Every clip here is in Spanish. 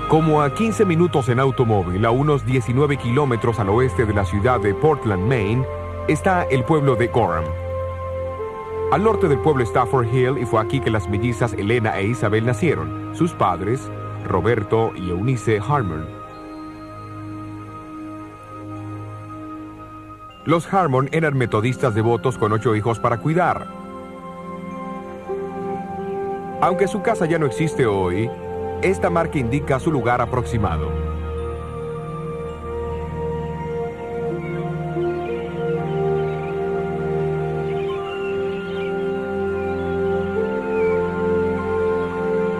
Como a 15 minutos en automóvil, a unos 19 kilómetros al oeste de la ciudad de Portland, Maine, está el pueblo de Gorham. Al norte del pueblo está Fort Hill y fue aquí que las mellizas Elena e Isabel nacieron. Sus padres, Roberto y Eunice Harmon. Los Harmon eran metodistas devotos con 8 hijos para cuidar. Aunque su casa ya no existe hoy, esta marca indica su lugar aproximado.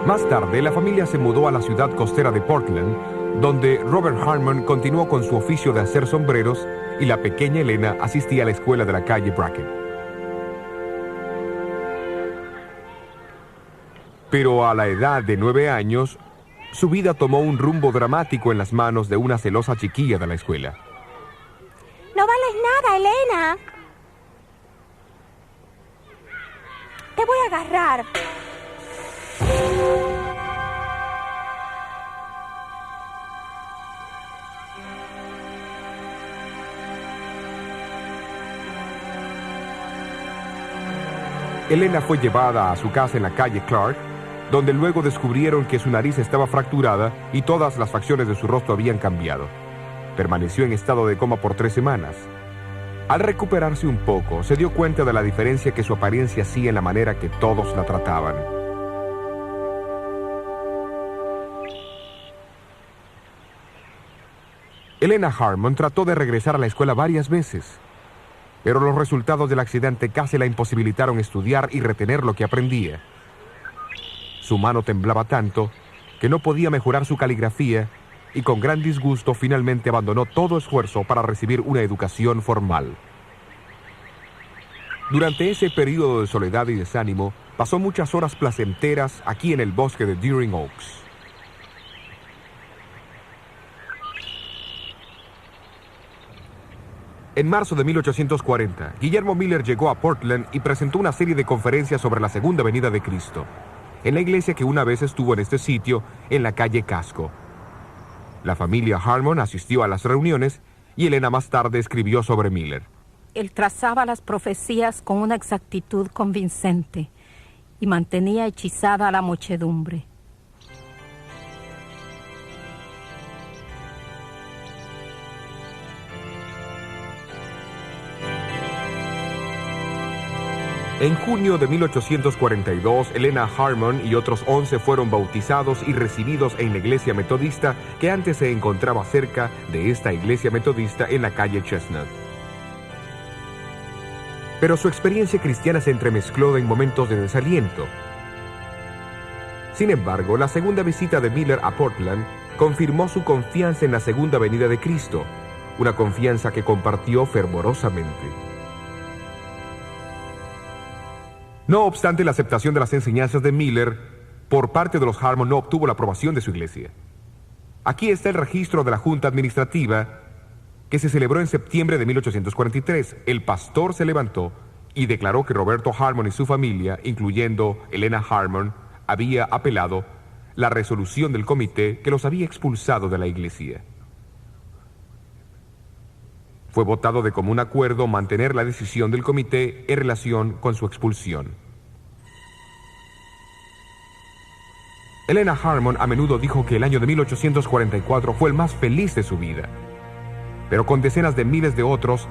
Más tarde, la familia se mudó a la ciudad costera de Portland, donde Robert Harmon continuó con su oficio de hacer sombreros y la pequeña Elena asistía a la escuela de la calle Bracken. Pero a la edad de 9 años, su vida tomó un rumbo dramático en las manos de una celosa chiquilla de la escuela. No vales nada, Elena. Te voy a agarrar. Elena fue llevada a su casa en la calle Clark, donde luego descubrieron que su nariz estaba fracturada y todas las facciones de su rostro habían cambiado. Permaneció en estado de coma por 3 semanas. Al recuperarse un poco, se dio cuenta de la diferencia que su apariencia hacía en la manera que todos la trataban. Elena Harmon trató de regresar a la escuela varias veces, pero los resultados del accidente casi la imposibilitaron estudiar y retener lo que aprendía. Su mano temblaba tanto que no podía mejorar su caligrafía y con gran disgusto finalmente abandonó todo esfuerzo para recibir una educación formal. Durante ese periodo de soledad y desánimo, pasó muchas horas placenteras aquí en el bosque de Deering Oaks. En marzo de 1840, Guillermo Miller llegó a Portland y presentó una serie de conferencias sobre la segunda venida de Cristo, en la iglesia que una vez estuvo en este sitio, en la calle Casco. La familia Harmon asistió a las reuniones y Elena más tarde escribió sobre Miller. Él trazaba las profecías con una exactitud convincente y mantenía hechizada a la muchedumbre. En junio de 1842, Elena Harmon y otros 11 fueron bautizados y recibidos en la iglesia metodista que antes se encontraba cerca de esta iglesia metodista en la calle Chestnut. Pero su experiencia cristiana se entremezcló en momentos de desaliento. Sin embargo, la segunda visita de Miller a Portland confirmó su confianza en la segunda venida de Cristo, una confianza que compartió fervorosamente. No obstante, la aceptación de las enseñanzas de Miller por parte de los Harmon no obtuvo la aprobación de su iglesia. Aquí está el registro de la Junta Administrativa que se celebró en septiembre de 1843. El pastor se levantó y declaró que Roberto Harmon y su familia, incluyendo Elena Harmon, había apelado la resolución del comité que los había expulsado de la iglesia. Fue votado de común acuerdo mantener la decisión del comité en relación con su expulsión. Elena Harmon a menudo dijo que el año de 1844 fue el más feliz de su vida. Pero con decenas de miles de otros,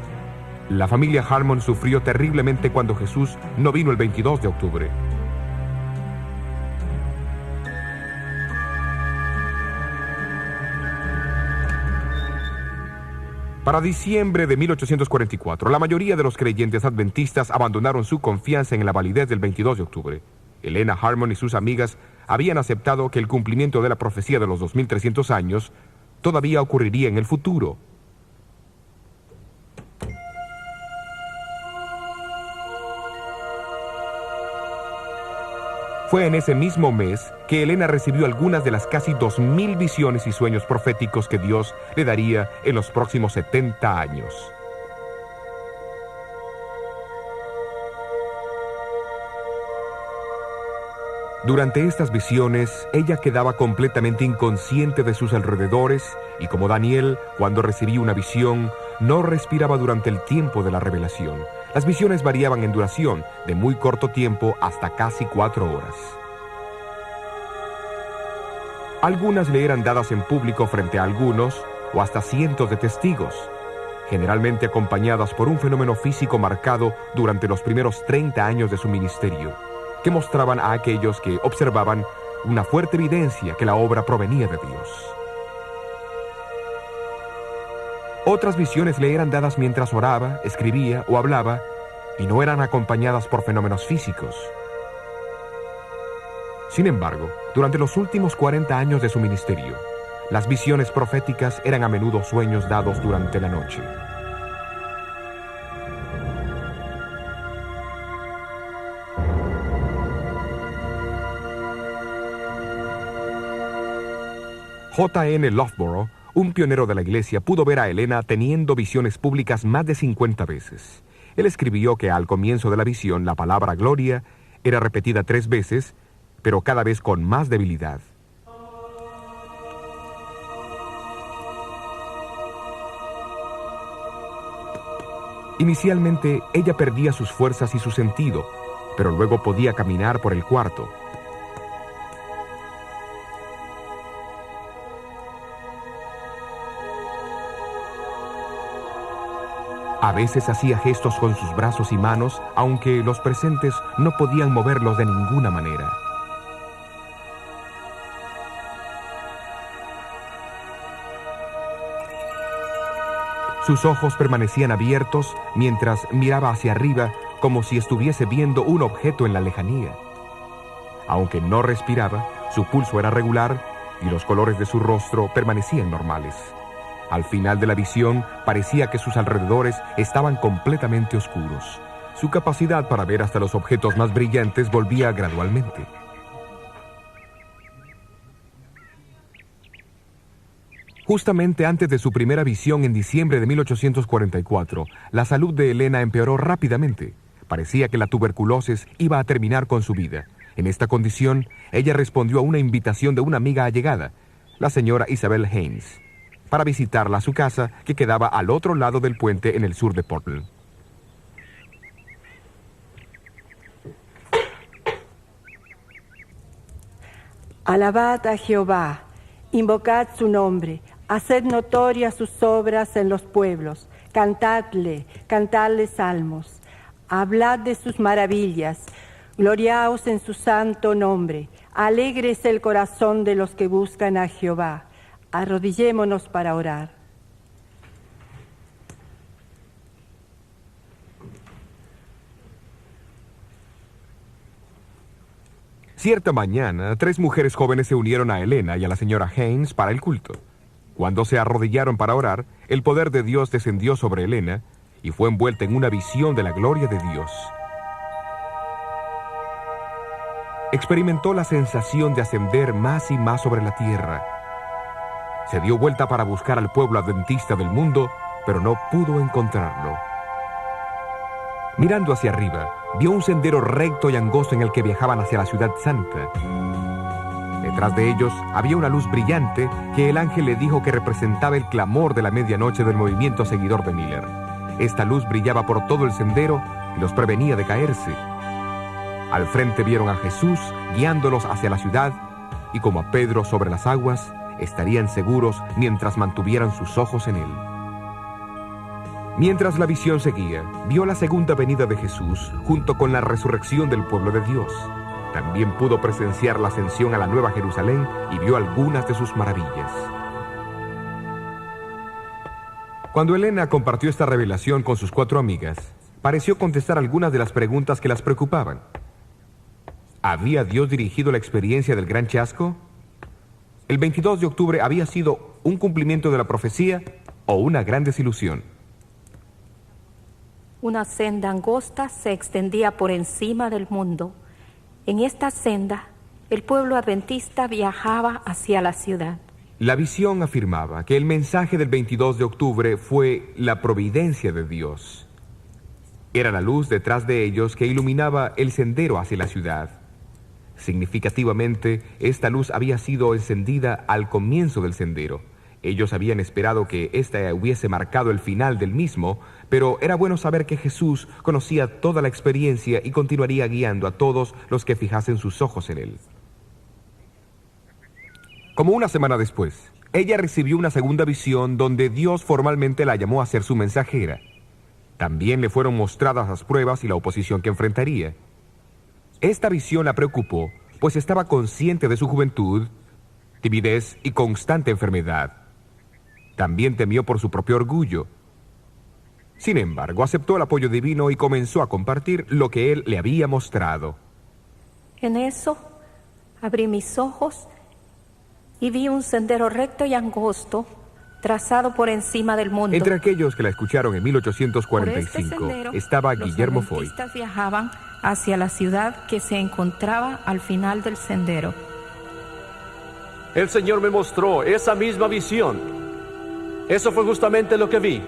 la familia Harmon sufrió terriblemente cuando Jesús no vino el 22 de octubre. Para diciembre de 1844, la mayoría de los creyentes adventistas abandonaron su confianza en la validez del 22 de octubre. Elena Harmon y sus amigas habían aceptado que el cumplimiento de la profecía de los 2300 años todavía ocurriría en el futuro. Fue en ese mismo mes que Elena recibió algunas de las casi 2000 visiones y sueños proféticos que Dios le daría en los próximos 70 años. Durante estas visiones, ella quedaba completamente inconsciente de sus alrededores y como Daniel, cuando recibía una visión, no respiraba durante el tiempo de la revelación. Las visiones variaban en duración, de muy corto tiempo hasta casi 4 horas. Algunas le eran dadas en público frente a algunos o hasta cientos de testigos, generalmente acompañadas por un fenómeno físico marcado durante los primeros 30 años de su ministerio, que mostraban a aquellos que observaban una fuerte evidencia que la obra provenía de Dios. Otras visiones le eran dadas mientras oraba, escribía o hablaba, y no eran acompañadas por fenómenos físicos. Sin embargo, durante los últimos 40 años de su ministerio, las visiones proféticas eran a menudo sueños dados durante la noche. J.N. Loughborough, un pionero de la iglesia, pudo ver a Helena teniendo visiones públicas más de 50 veces. Él escribió que al comienzo de la visión la palabra gloria era repetida 3 veces, pero cada vez con más debilidad. Inicialmente, ella perdía sus fuerzas y su sentido, pero luego podía caminar por el cuarto. A veces hacía gestos con sus brazos y manos, aunque los presentes no podían moverlos de ninguna manera. Sus ojos permanecían abiertos mientras miraba hacia arriba como si estuviese viendo un objeto en la lejanía. Aunque no respiraba, su pulso era regular y los colores de su rostro permanecían normales. Al final de la visión, parecía que sus alrededores estaban completamente oscuros. Su capacidad para ver hasta los objetos más brillantes volvía gradualmente. Justamente antes de su primera visión en diciembre de 1844, la salud de Helena empeoró rápidamente. Parecía que la tuberculosis iba a terminar con su vida. En esta condición, ella respondió a una invitación de una amiga allegada, la señora Isabel Haynes, para visitarla a su casa, que quedaba al otro lado del puente en el sur de Portland. Alabad a Jehová, invocad su nombre, haced notorias sus obras en los pueblos, cantadle salmos, hablad de sus maravillas, gloriaos en su santo nombre, alégrese el corazón de los que buscan a Jehová. Arrodillémonos para orar. Cierta mañana, 3 mujeres jóvenes se unieron a Helena y a la señora Haynes para el culto. Cuando se arrodillaron para orar, el poder de Dios descendió sobre Helena y fue envuelta en una visión de la gloria de Dios. Experimentó la sensación de ascender más y más sobre la tierra. Se dio vuelta para buscar al pueblo adventista del mundo, pero no pudo encontrarlo. Mirando hacia arriba, vio un sendero recto y angosto en el que viajaban hacia la ciudad santa. Detrás de ellos había una luz brillante que el ángel le dijo que representaba el clamor de la medianoche del movimiento seguidor de Miller. Esta luz brillaba por todo el sendero y los prevenía de caerse. Al frente vieron a Jesús guiándolos hacia la ciudad y como a Pedro sobre las aguas, estarían seguros mientras mantuvieran sus ojos en él. Mientras la visión seguía, vio la segunda venida de Jesús junto con la resurrección del pueblo de Dios. También pudo presenciar la ascensión a la Nueva Jerusalén y vio algunas de sus maravillas. Cuando Helena compartió esta revelación con sus 4 amigas, pareció contestar algunas de las preguntas que las preocupaban. ¿Había Dios dirigido la experiencia del gran chasco? ¿El 22 de octubre había sido un cumplimiento de la profecía o una gran desilusión? Una senda angosta se extendía por encima del mundo. En esta senda, el pueblo adventista viajaba hacia la ciudad. La visión afirmaba que el mensaje del 22 de octubre fue la providencia de Dios. Era la luz detrás de ellos que iluminaba el sendero hacia la ciudad. Significativamente, esta luz había sido encendida al comienzo del sendero. Ellos habían esperado que ésta hubiese marcado el final del mismo, pero era bueno saber que Jesús conocía toda la experiencia y continuaría guiando a todos los que fijasen sus ojos en él. Como una semana después, ella recibió una segunda visión donde Dios formalmente la llamó a ser su mensajera. También le fueron mostradas las pruebas y la oposición que enfrentaría. Esta visión la preocupó, pues estaba consciente de su juventud, timidez y constante enfermedad. También temió por su propio orgullo. Sin embargo, aceptó el apoyo divino y comenzó a compartir lo que él le había mostrado. En eso, abrí mis ojos y vi un sendero recto y angosto, trazado por encima del mundo. Entre aquellos que la escucharon en Por 1845 este sendero, estaba Guillermo los Foy. adventistas viajaban hacia la ciudad que se encontraba al final del sendero. El Señor me mostró esa misma visión. Eso fue justamente lo que vi.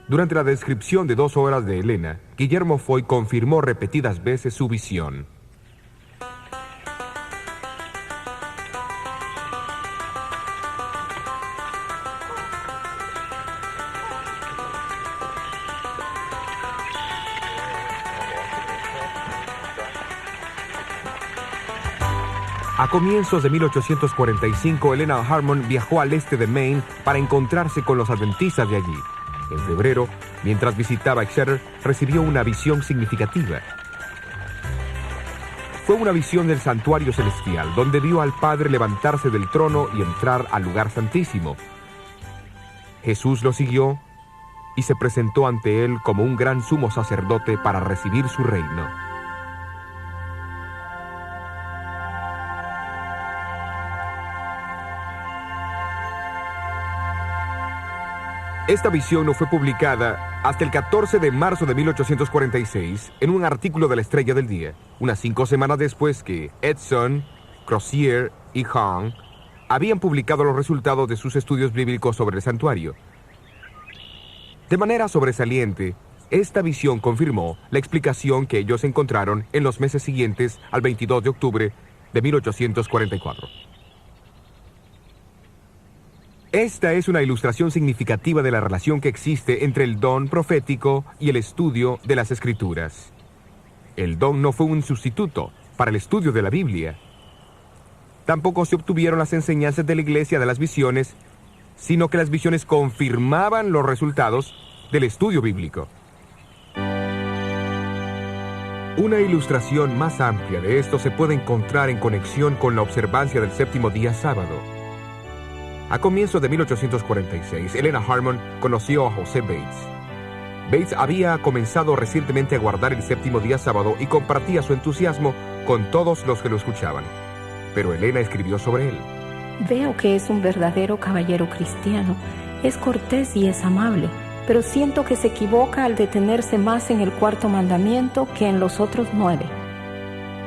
Durante la descripción de 2 horas de Elena, Guillermo Foy confirmó repetidas veces su visión. A comienzos de 1845, Elena Harmon viajó al este de Maine para encontrarse con los adventistas de allí. En febrero, mientras visitaba Exeter, recibió una visión significativa. Fue una visión del santuario celestial, donde vio al Padre levantarse del trono y entrar al lugar santísimo. Jesús lo siguió y se presentó ante él como un gran sumo sacerdote para recibir su reino. Esta visión no fue publicada hasta el 14 de marzo de 1846 en un artículo de la Estrella del Día, unas 5 semanas después que Edson, Crozier y Hahn habían publicado los resultados de sus estudios bíblicos sobre el santuario. De manera sobresaliente, esta visión confirmó la explicación que ellos encontraron en los meses siguientes al 22 de octubre de 1844. Esta es una ilustración significativa de la relación que existe entre el don profético y el estudio de las Escrituras. El don no fue un sustituto para el estudio de la Biblia. Tampoco se obtuvieron las enseñanzas de la Iglesia de las visiones, sino que las visiones confirmaban los resultados del estudio bíblico. Una ilustración más amplia de esto se puede encontrar en conexión con la observancia del séptimo día sábado. A comienzos de 1846, Elena Harmon conoció a José Bates. Bates había comenzado recientemente a guardar el séptimo día sábado y compartía su entusiasmo con todos los que lo escuchaban. Pero Elena escribió sobre él. Veo que es un verdadero caballero cristiano. Es cortés y es amable, pero siento que se equivoca al detenerse más en el 4º mandamiento que en los otros 9.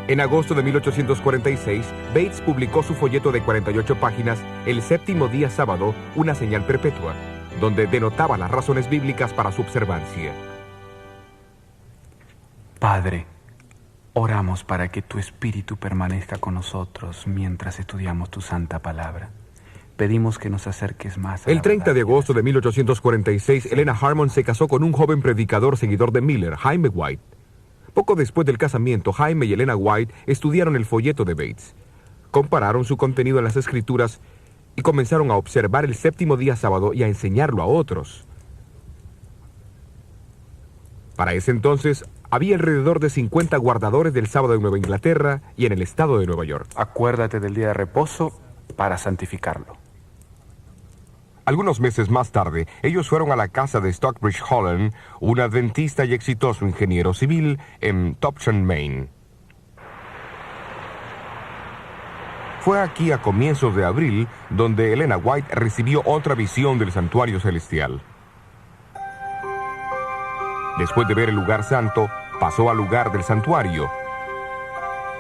En agosto de 1846, Bates publicó su folleto de 48 páginas, El séptimo día sábado, una señal perpetua, donde denotaba las razones bíblicas para su observancia. Padre, oramos para que tu Espíritu permanezca con nosotros mientras estudiamos tu santa palabra. Pedimos que nos acerques más a El 30 de agosto de 1846, Elena Harmon se casó con un joven predicador seguidor de Miller, Jaime White. Poco después del casamiento, Jaime y Elena White estudiaron el folleto de Bates, compararon su contenido en las Escrituras y comenzaron a observar el séptimo día sábado y a enseñarlo a otros. Para ese entonces, había alrededor de 50 guardadores del sábado en Nueva Inglaterra y en el estado de Nueva York. Acuérdate del día de reposo para santificarlo. Algunos meses más tarde, ellos fueron a la casa de Stockbridge Holland, un adventista y exitoso ingeniero civil en Topsham, Maine. Fue aquí a comienzos de abril donde Elena White recibió otra visión del santuario celestial. Después de ver el lugar santo, pasó al lugar del santuario.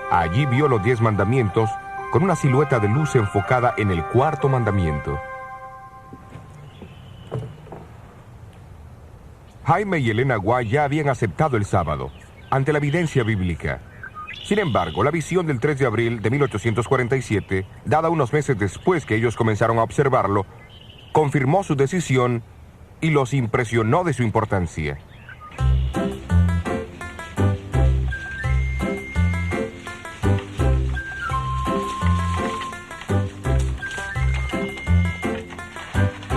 Allí vio los 10 mandamientos con una silueta de luz enfocada en el 4º mandamiento. Jaime y Elena White ya habían aceptado el sábado, ante la evidencia bíblica. Sin embargo, la visión del 3 de abril de 1847, dada unos meses después que ellos comenzaron a observarlo, confirmó su decisión y los impresionó de su importancia.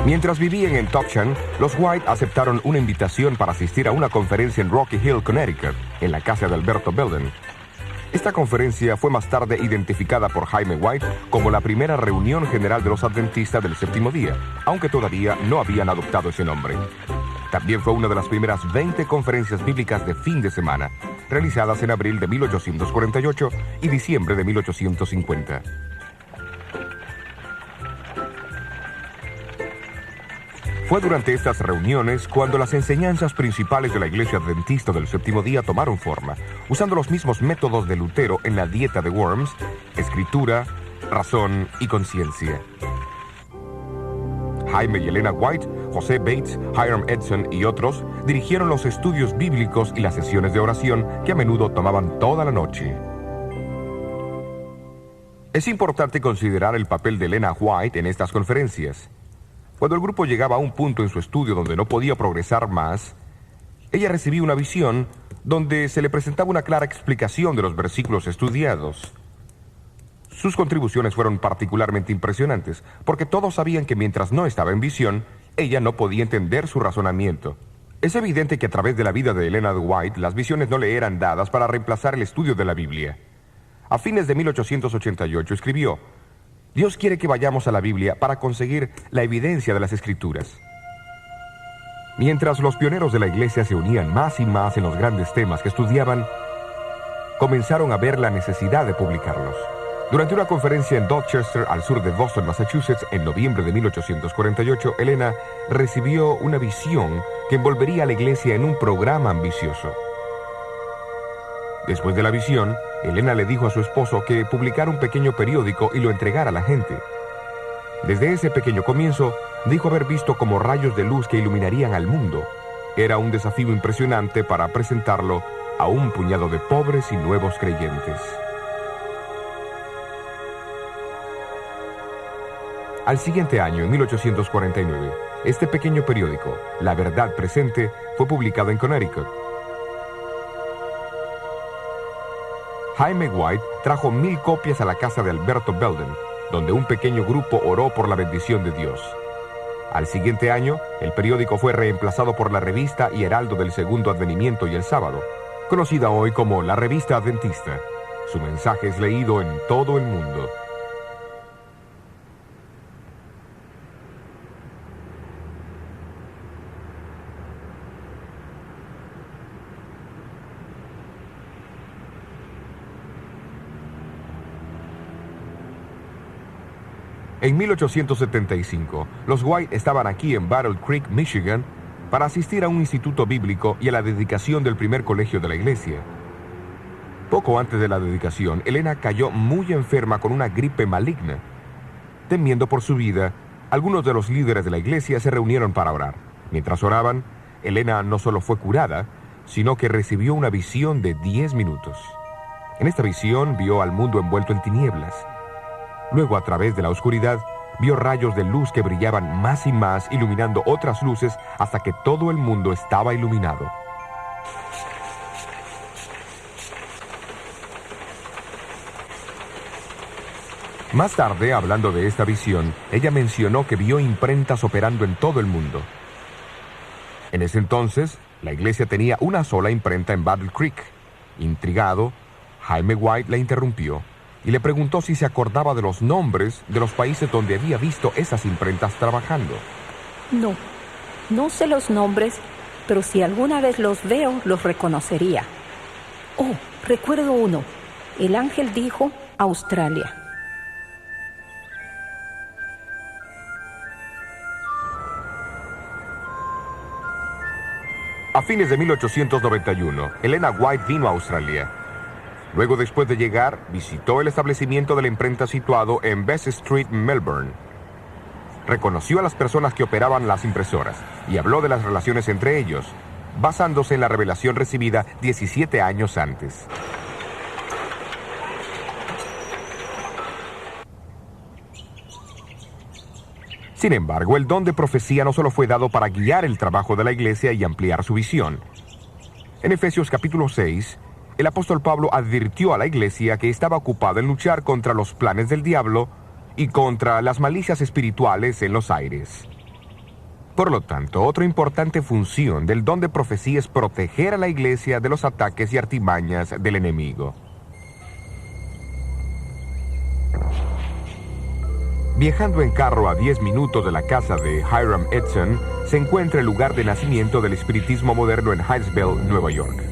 Mientras vivían en Topsham, los White aceptaron una invitación para asistir a una conferencia en Rocky Hill, Connecticut, en la casa de Alberto Belden. Esta conferencia fue más tarde identificada por Jaime White como la primera reunión general de los adventistas del séptimo día, aunque todavía no habían adoptado ese nombre. También fue una de las primeras 20 conferencias bíblicas de fin de semana, realizadas en abril de 1848 y diciembre de 1850. Fue durante estas reuniones cuando las enseñanzas principales de la Iglesia Adventista del Séptimo Día tomaron forma, usando los mismos métodos de Lutero en la dieta de Worms: escritura, razón y conciencia. Jaime y Elena White, José Bates, Hiram Edson y otros dirigieron los estudios bíblicos y las sesiones de oración que a menudo tomaban toda la noche. Es importante considerar el papel de Elena White en estas conferencias. Cuando el grupo llegaba a un punto en su estudio donde no podía progresar más, ella recibía una visión donde se le presentaba una clara explicación de los versículos estudiados. Sus contribuciones fueron particularmente impresionantes, porque todos sabían que mientras no estaba en visión, ella no podía entender su razonamiento. Es evidente que a través de la vida de Elena White, las visiones no le eran dadas para reemplazar el estudio de la Biblia. A fines de 1888 escribió: Dios quiere que vayamos a la Biblia para conseguir la evidencia de las Escrituras. Mientras los pioneros de la Iglesia se unían más y más en los grandes temas que estudiaban, comenzaron a ver la necesidad de publicarlos. Durante una conferencia en Dorchester, al sur de Boston, Massachusetts, en noviembre de 1848, Elena recibió una visión que envolvería a la Iglesia en un programa ambicioso. Después de la visión, Elena le dijo a su esposo que publicara un pequeño periódico y lo entregara a la gente. Desde ese pequeño comienzo, dijo haber visto como rayos de luz que iluminarían al mundo. Era un desafío impresionante para presentarlo a un puñado de pobres y nuevos creyentes. Al siguiente año, en 1849, este pequeño periódico, La Verdad Presente, fue publicado en Connecticut. Jaime White trajo 1000 copias a la casa de Alberto Belden, donde un pequeño grupo oró por la bendición de Dios. Al siguiente año, el periódico fue reemplazado por la revista y Heraldo del Segundo Advenimiento y el Sábado, conocida hoy como la Revista Adventista. Su mensaje es leído en todo el mundo. En 1875, los White estaban aquí en Battle Creek, Michigan, para asistir a un instituto bíblico y a la dedicación del primer colegio de la iglesia. Poco antes de la dedicación, Elena cayó muy enferma con una gripe maligna. Temiendo por su vida, algunos de los líderes de la iglesia se reunieron para orar. Mientras oraban, Elena no solo fue curada, sino que recibió una visión de 10 minutos. En esta visión vio al mundo envuelto en tinieblas. Luego, a través de la oscuridad, vio rayos de luz que brillaban más y más, iluminando otras luces hasta que todo el mundo estaba iluminado. Más tarde, hablando de esta visión, ella mencionó que vio imprentas operando en todo el mundo. En ese entonces, la iglesia tenía una sola imprenta en Battle Creek. Intrigado, Jaime White la interrumpió y le preguntó si se acordaba de los nombres de los países donde había visto esas imprentas trabajando. No sé los nombres, pero si alguna vez los veo, los reconocería. Oh, recuerdo uno. El ángel dijo Australia. A fines de 1891, Elena White vino a Australia. Luego, después de llegar, visitó el establecimiento de la imprenta situado en Bess Street, Melbourne. Reconoció a las personas que operaban las impresoras y habló de las relaciones entre ellos. basándose en la revelación recibida 17 años antes. Sin embargo, el don de profecía no solo fue dado para guiar el trabajo de la iglesia y ampliar su visión. En Efesios capítulo 6, el apóstol Pablo advirtió a la iglesia que estaba ocupada en luchar contra los planes del diablo y contra las malicias espirituales en los aires. Por lo tanto, otra importante función del don de profecía es proteger a la iglesia de los ataques y artimañas del enemigo. Viajando en carro a 10 minutos de la casa de Hiram Edson, se encuentra el lugar de nacimiento del espiritismo moderno en Hillsville, Nueva York.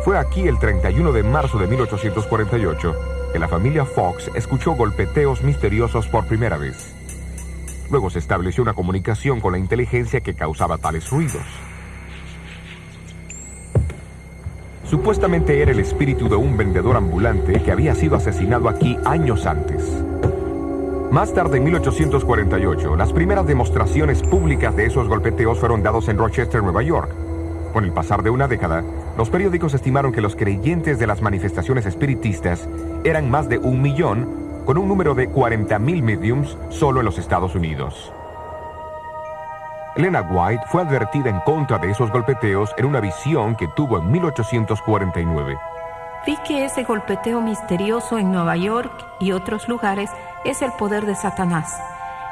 Fue aquí el 31 de marzo de 1848 que la familia Fox escuchó golpeteos misteriosos por primera vez. Luego se estableció una comunicación con la inteligencia que causaba tales ruidos. Supuestamente era el espíritu de un vendedor ambulante que había sido asesinado aquí años antes. Más tarde, en 1848, las primeras demostraciones públicas de esos golpeteos fueron dados en Rochester, Nueva York. Con el pasar de una década, los periódicos estimaron que los creyentes de las manifestaciones espiritistas eran más de 1 millón, con un número de 40,000 mediums solo en los Estados Unidos. Elena White fue advertida en contra de esos golpeteos en una visión que tuvo en 1849. Vi que ese golpeteo misterioso en Nueva York y otros lugares es el poder de Satanás,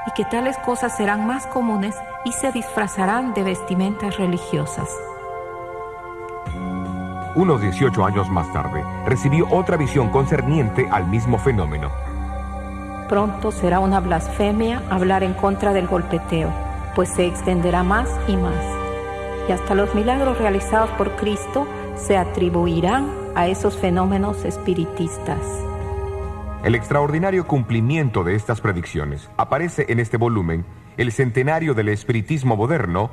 y que tales cosas serán más comunes y se disfrazarán de vestimentas religiosas. Unos 18 años más tarde, recibió otra visión concerniente al mismo fenómeno. Pronto será una blasfemia hablar en contra del golpeteo, pues se extenderá más y más, y hasta los milagros realizados por Cristo se atribuirán a esos fenómenos espiritistas. El extraordinario cumplimiento de estas predicciones aparece en este volumen, El Centenario del Espiritismo Moderno,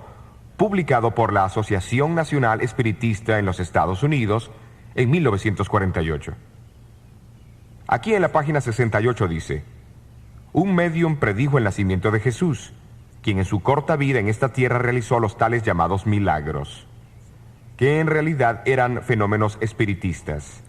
publicado por la Asociación Nacional Espiritista en los Estados Unidos en 1948. Aquí en la página 68 dice: un médium predijo el nacimiento de Jesús, quien en su corta vida en esta tierra realizó los tales llamados milagros, que en realidad eran fenómenos espiritistas.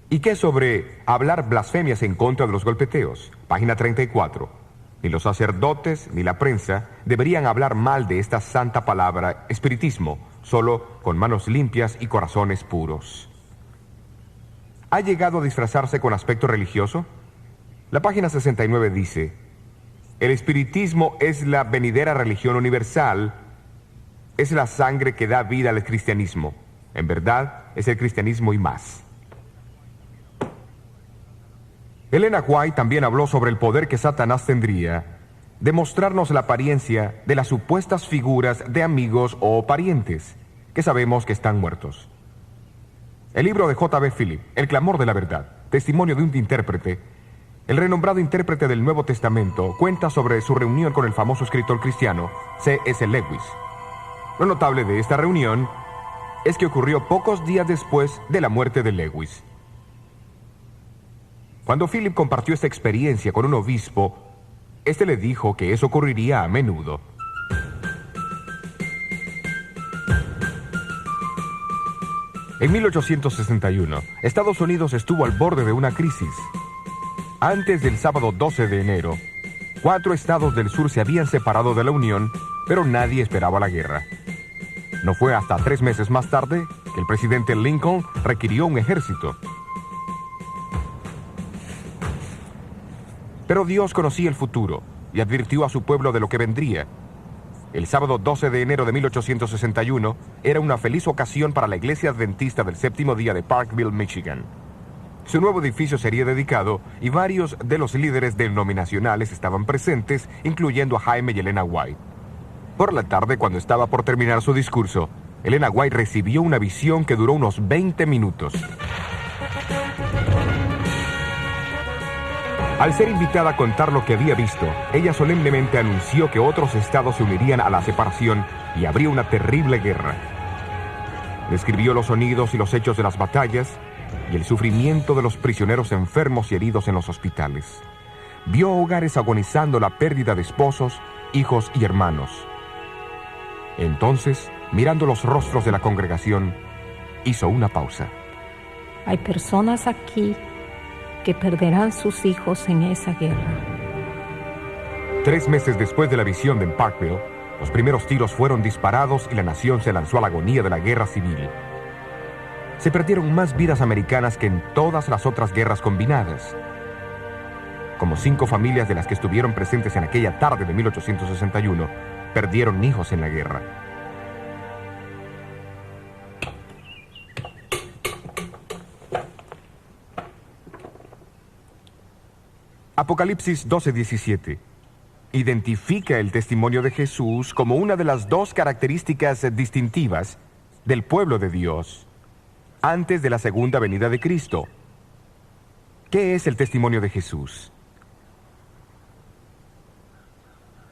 ¿Y qué sobre hablar blasfemias en contra de los golpeteos? Página 34. Ni los sacerdotes ni la prensa deberían hablar mal de esta santa palabra espiritismo, solo con manos limpias y corazones puros. ¿Ha llegado a disfrazarse con aspecto religioso? La página 69 dice: el espiritismo es la venidera religión universal, es la sangre que da vida al cristianismo. En verdad, es el cristianismo y más. Elena White también habló sobre el poder que Satanás tendría de mostrarnos la apariencia de las supuestas figuras de amigos o parientes que sabemos que están muertos. El libro de J.B. Philip, El clamor de la verdad, testimonio de un intérprete, el renombrado intérprete del Nuevo Testamento, cuenta sobre su reunión con el famoso escritor cristiano C.S. Lewis. Lo notable de esta reunión es que ocurrió pocos días después de la muerte de Lewis. Cuando Philip compartió esta experiencia con un obispo, este le dijo que eso ocurriría a menudo. En 1861, Estados Unidos estuvo al borde de una crisis. Antes del sábado 12 de enero, 4 estados del sur se habían separado de la Unión, pero nadie esperaba la guerra. No fue hasta 3 meses más tarde que el presidente Lincoln requirió un ejército. Pero Dios conocía el futuro y advirtió a su pueblo de lo que vendría. El sábado 12 de enero de 1861 era una feliz ocasión para la iglesia adventista del séptimo día de Parkville, Michigan. Su nuevo edificio sería dedicado y varios de los líderes denominacionales estaban presentes, incluyendo a Jaime y Elena White. Por la tarde, cuando estaba por terminar su discurso, Elena White recibió una visión que duró unos 20 minutos. Al ser invitada a contar lo que había visto, ella solemnemente anunció que otros estados se unirían a la separación y habría una terrible guerra. Describió los sonidos y los hechos de las batallas y el sufrimiento de los prisioneros enfermos y heridos en los hospitales. vio hogares agonizando la pérdida de esposos, hijos y hermanos. Entonces, mirando los rostros de la congregación, hizo una pausa. Hay personas aquí que perderán sus hijos en esa guerra. 3 meses después de la visión de Parkville, los primeros tiros fueron disparados y la nación se lanzó a la agonía de la guerra civil. Se perdieron más vidas americanas que en todas las otras guerras combinadas. Como 5 familias de las que estuvieron presentes en aquella tarde de 1861 perdieron hijos en la guerra. Apocalipsis 12:17 identifica el testimonio de Jesús como una de las 2 características distintivas del pueblo de Dios antes de la segunda venida de Cristo. ¿Qué es el testimonio de Jesús?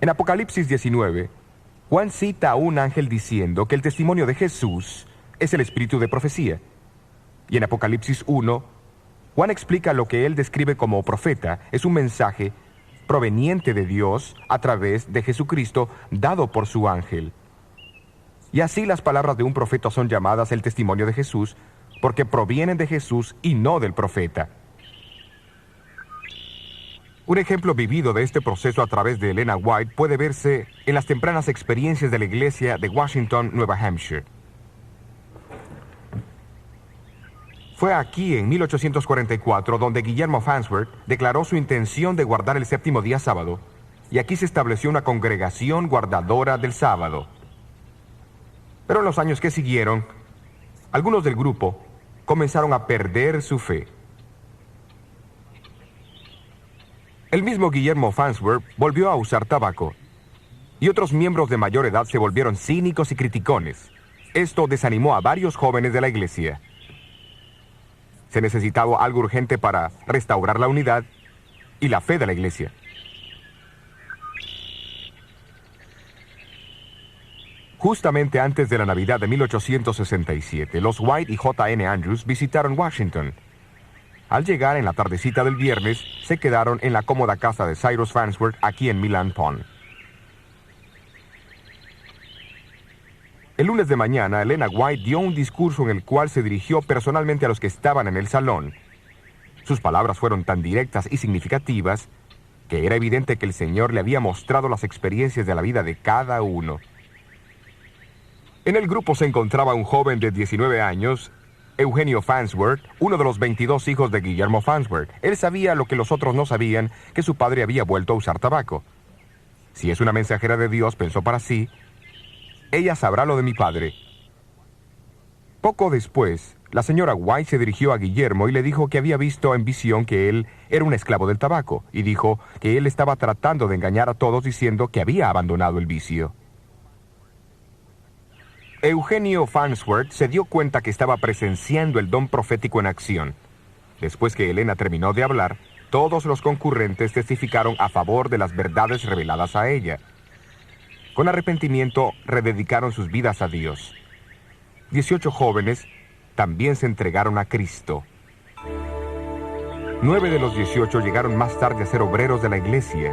En Apocalipsis 19, Juan cita a un ángel diciendo que el testimonio de Jesús es el espíritu de profecía. Y en Apocalipsis 1, Juan explica lo que él describe como profeta es un mensaje proveniente de Dios a través de Jesucristo dado por su ángel. Y así las palabras de un profeta son llamadas el testimonio de Jesús porque provienen de Jesús y no del profeta. Un ejemplo vivido de este proceso a través de Elena White puede verse en las tempranas experiencias de la iglesia de Washington, Nueva Hampshire. Fue aquí, en 1844, donde Guillermo Farnsworth declaró su intención de guardar el 7º día sábado, y aquí se estableció una congregación guardadora del sábado. Pero en los años que siguieron, algunos del grupo comenzaron a perder su fe. El mismo Guillermo Farnsworth volvió a usar tabaco, y otros miembros de mayor edad se volvieron cínicos y criticones. Esto desanimó a varios jóvenes de la iglesia. Se necesitaba algo urgente para restaurar la unidad y la fe de la iglesia. Justamente antes de la Navidad de 1867, los White y J.N. Andrews visitaron Washington. Al llegar en la tardecita del viernes, se quedaron en la cómoda casa de Cyrus Farnsworth aquí en Milan Pond. El lunes de mañana, Elena White dio un discurso en el cual se dirigió personalmente a los que estaban en el salón. Sus palabras fueron tan directas y significativas que era evidente que el Señor le había mostrado las experiencias de la vida de cada uno. En el grupo se encontraba un joven de 19 años, Eugenio Farnsworth, uno de los 22 hijos de Guillermo Farnsworth. Él sabía lo que los otros no sabían, que su padre había vuelto a usar tabaco. Si es una mensajera de Dios, pensó para sí, ella sabrá lo de mi padre. Poco después, la señora White se dirigió a Guillermo y le dijo que había visto en visión que él era un esclavo del tabaco, y dijo que él estaba tratando de engañar a todos diciendo que había abandonado el vicio. Eugenio Farnsworth se dio cuenta que estaba presenciando el don profético en acción. Después que Elena terminó de hablar, todos los concurrentes testificaron a favor de las verdades reveladas a ella. Con arrepentimiento, rededicaron sus vidas a Dios. 18 jóvenes también se entregaron a Cristo. 9 de los 18 llegaron más tarde a ser obreros de la iglesia,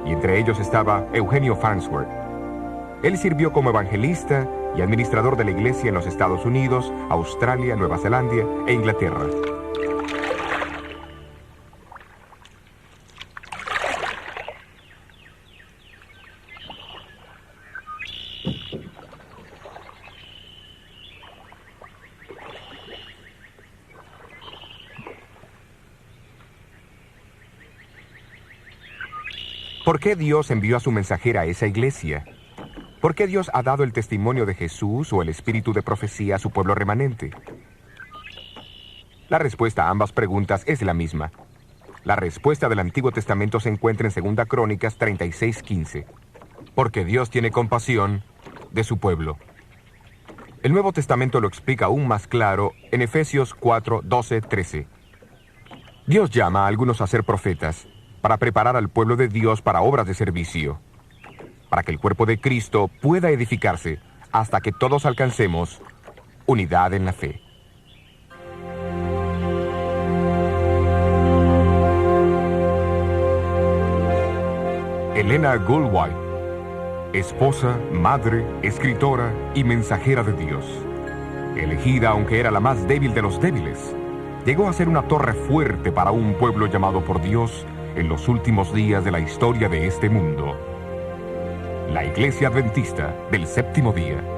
y entre ellos estaba Eugenio Farnsworth. Él sirvió como evangelista y administrador de la iglesia en los Estados Unidos, Australia, Nueva Zelanda e Inglaterra. ¿Por qué Dios envió a su mensajera a esa iglesia? ¿Por qué Dios ha dado el testimonio de Jesús o el espíritu de profecía a su pueblo remanente? La respuesta a ambas preguntas es la misma. La respuesta del Antiguo Testamento se encuentra en 2 Crónicas 36:15. Porque Dios tiene compasión de su pueblo. El Nuevo Testamento lo explica aún más claro en Efesios 4:12-13. Dios llama a algunos a ser profetas para preparar al pueblo de Dios para obras de servicio, para que el cuerpo de Cristo pueda edificarse hasta que todos alcancemos unidad en la fe. Elena Goldwhite, esposa, madre, escritora y mensajera de Dios. Elegida aunque era la más débil de los débiles, llegó a ser una torre fuerte para un pueblo llamado por Dios en los últimos días de la historia de este mundo. La Iglesia Adventista del Séptimo Día.